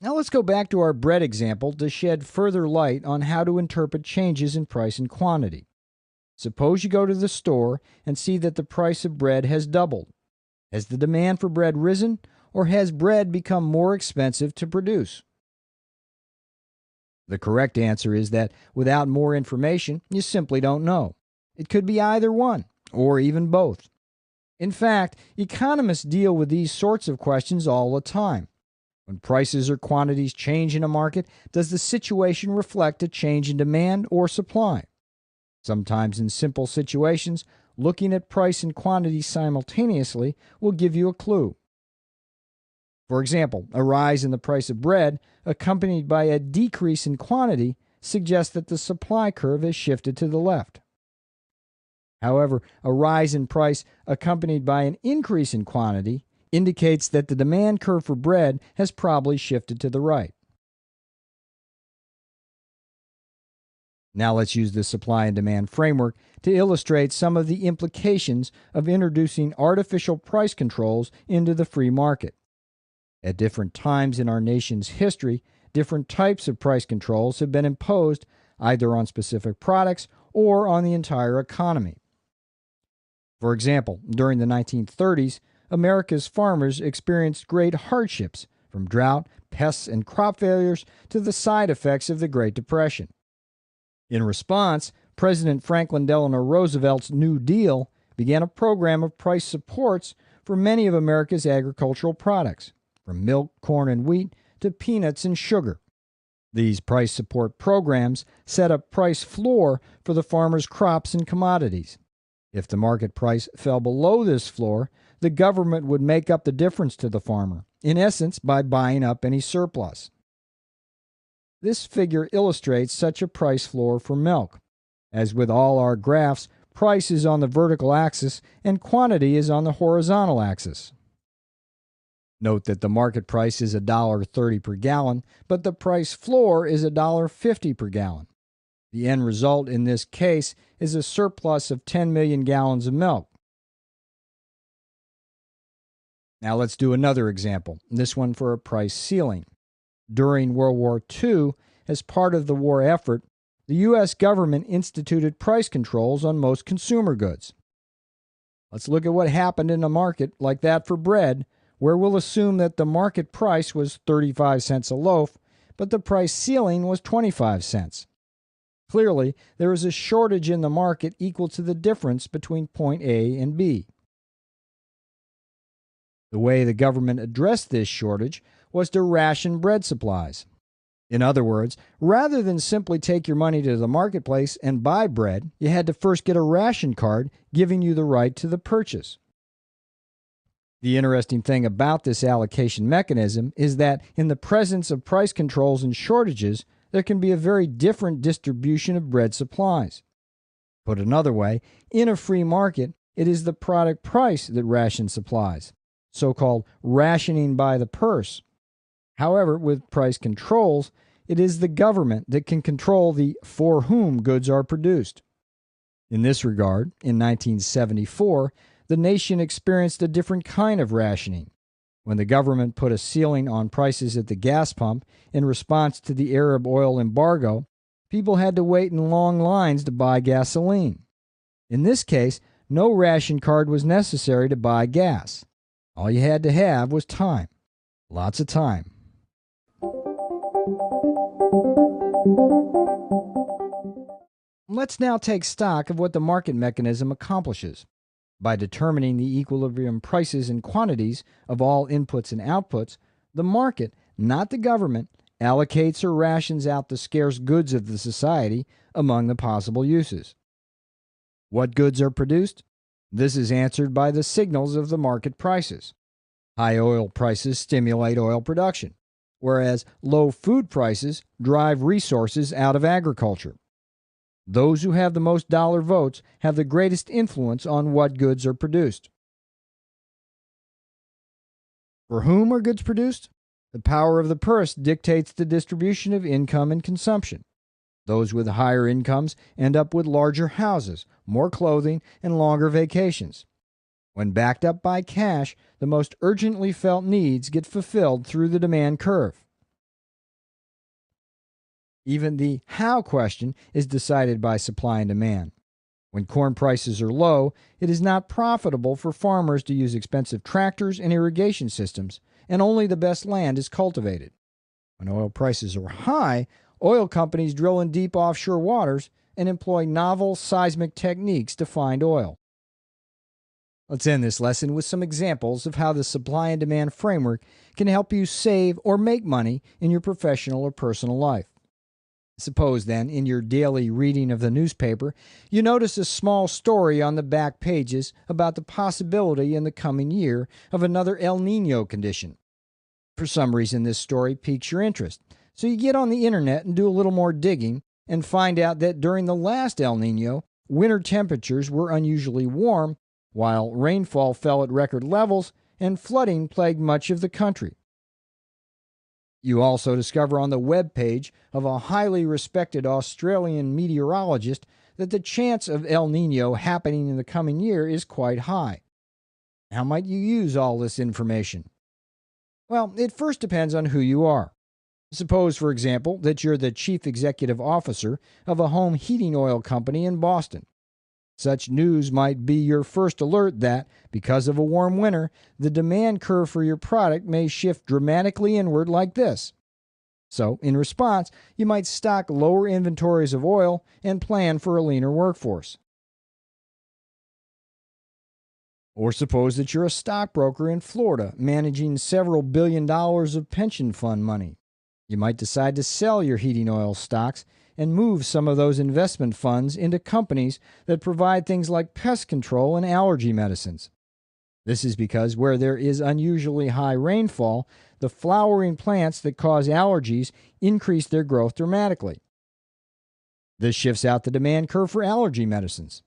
Now let's go back to our bread example to shed further light on how to interpret changes in price and quantity. Suppose you go to the store and see that the price of bread has doubled. Has the demand for bread risen, or has bread become more expensive to produce? The correct answer is that without more information, you simply don't know. It could be either one, or even both. In fact, economists deal with these sorts of questions all the time. When prices or quantities change in a market, does the situation reflect a change in demand or supply? Sometimes in simple situations, looking at price and quantity simultaneously will give you a clue. For example, a rise in the price of bread, accompanied by a decrease in quantity, suggests that the supply curve has shifted to the left. However, a rise in price accompanied by an increase in quantity indicates that the demand curve for bread has probably shifted to the right. Now let's use the supply and demand framework to illustrate some of the implications of introducing artificial price controls into the free market. At different times in our nation's history, different types of price controls have been imposed either on specific products or on the entire economy. For example, during the 1930s, America's farmers experienced great hardships, from drought, pests, and crop failures to the side effects of the Great Depression. In response, President Franklin Delano Roosevelt's New Deal began a program of price supports for many of America's agricultural products, from milk, corn, and wheat to peanuts and sugar. These price support programs set a price floor for the farmers' crops and commodities. If the market price fell below this floor, the government would make up the difference to the farmer, in essence by buying up any surplus. This figure illustrates such a price floor for milk. As with all our graphs, price is on the vertical axis and quantity is on the horizontal axis. Note that the market price is $1.30 per gallon, but the price floor is $1.50 per gallon. The end result in this case is a surplus of 10 million gallons of milk. Now let's do another example, this one for a price ceiling. During World War II, as part of the war effort, the U.S. government instituted price controls on most consumer goods. Let's look at what happened in a market like that for bread, where we'll assume that the market price was 35 cents a loaf, but the price ceiling was 25 cents. Clearly, there is a shortage in the market equal to the difference between point A and B. The way the government addressed this shortage was to ration bread supplies. In other words, rather than simply take your money to the marketplace and buy bread, you had to first get a ration card giving you the right to the purchase. The interesting thing about this allocation mechanism is that in the presence of price controls and shortages, there can be a very different distribution of bread supplies. Put another way, in a free market, it is the product price that rations supplies, so-called rationing by the purse. However, with price controls, it is the government that can control the for whom goods are produced. In this regard, in 1974, the nation experienced a different kind of rationing. When the government put a ceiling on prices at the gas pump in response to the Arab oil embargo, people had to wait in long lines to buy gasoline. In this case, no ration card was necessary to buy gas. All you had to have was time. Lots of time. Let's now take stock of what the market mechanism accomplishes. By determining the equilibrium prices and quantities of all inputs and outputs, the market, not the government, allocates or rations out the scarce goods of the society among the possible uses. What goods are produced? This is answered by the signals of the market prices. High oil prices stimulate oil production, whereas low food prices drive resources out of agriculture. Those who have the most dollar votes have the greatest influence on what goods are produced. For whom are goods produced? The power of the purse dictates the distribution of income and consumption. Those with higher incomes end up with larger houses, more clothing, and longer vacations. When backed up by cash, the most urgently felt needs get fulfilled through the demand curve. Even the how question is decided by supply and demand. When corn prices are low, it is not profitable for farmers to use expensive tractors and irrigation systems, and only the best land is cultivated. When oil prices are high, oil companies drill in deep offshore waters and employ novel seismic techniques to find oil. Let's end this lesson with some examples of how the supply and demand framework can help you save or make money in your professional or personal life. Suppose then, in your daily reading of the newspaper, you notice a small story on the back pages about the possibility in the coming year of another El Niño condition. For some reason, this story piques your interest, so you get on the internet and do a little more digging and find out that during the last El Niño, winter temperatures were unusually warm, while rainfall fell at record levels and flooding plagued much of the country. You also discover on the web page of a highly respected Australian meteorologist that the chance of El Niño happening in the coming year is quite high. How might you use all this information? Well, it first depends on who you are. Suppose, for example, that you're the chief executive officer of a home heating oil company in Boston. Such news might be your first alert that, because of a warm winter, the demand curve for your product may shift dramatically inward like this. So, in response, you might stock lower inventories of oil and plan for a leaner workforce. Or suppose that you're a stockbroker in Florida managing several $billion of pension fund money. You might decide to sell your heating oil stocks and move some of those investment funds into companies that provide things like pest control and allergy medicines. This is because where there is unusually high rainfall, the flowering plants that cause allergies increase their growth dramatically. This shifts out the demand curve for allergy medicines.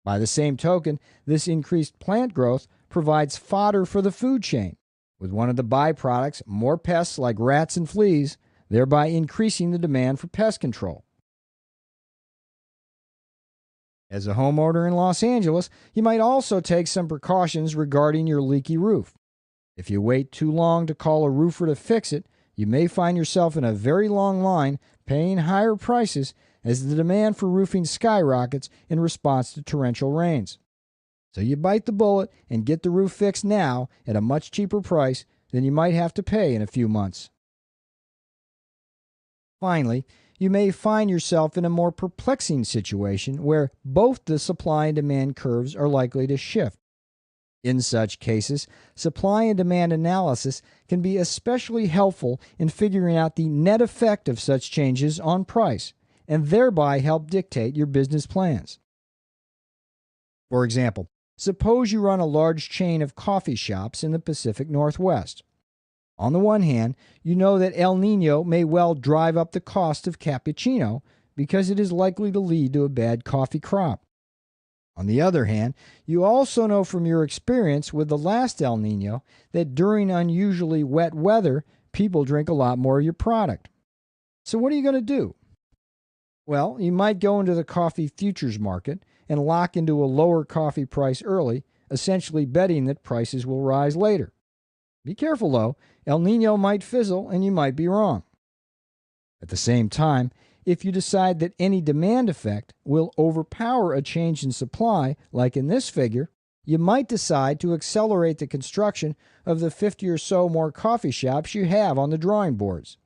By the same token, this increased plant growth provides fodder for the food chain, with one of the byproducts more pests like rats and fleas, thereby increasing the demand for pest control. As a homeowner in Los Angeles, you might also take some precautions regarding your leaky roof. If you wait too long to call a roofer to fix it, you may find yourself in a very long line paying higher prices as the demand for roofing skyrockets in response to torrential rains. So you bite the bullet and get the roof fixed now at a much cheaper price than you might have to pay in a few months. Finally, you may find yourself in a more perplexing situation where both the supply and demand curves are likely to shift. In such cases, supply and demand analysis can be especially helpful in figuring out the net effect of such changes on price, and thereby help dictate your business plans. For example, suppose you run a large chain of coffee shops in the Pacific Northwest. On the one hand, you know that El Niño may well drive up the cost of cappuccino because it is likely to lead to a bad coffee crop. On the other hand, you also know from your experience with the last El Niño that during unusually wet weather, people drink a lot more of your product. So what are you going to do? Well, you might go into the coffee futures market and lock into a lower coffee price early, essentially betting that prices will rise later. Be careful, though. El Niño might fizzle and you might be wrong. At the same time, if you decide that any demand effect will overpower a change in supply, like in this figure, you might decide to accelerate the construction of the 50 or so more coffee shops you have on the drawing boards.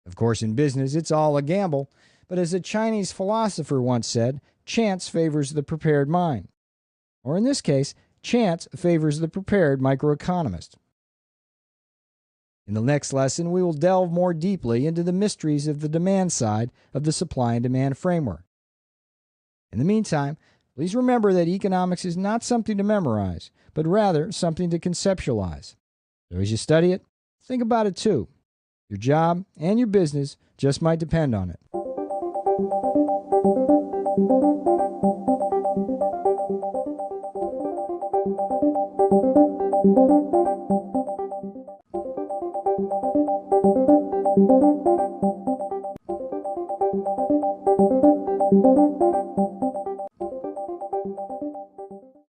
Of course, in business, it's all a gamble, but as a Chinese philosopher once said, chance favors the prepared mind. Or in this case, chance favors the prepared microeconomist. In the next lesson, we will delve more deeply into the mysteries of the demand side of the supply and demand framework. In the meantime, please remember that economics is not something to memorize, but rather something to conceptualize. So as you study it, think about it too. Your job and your business just might depend on it.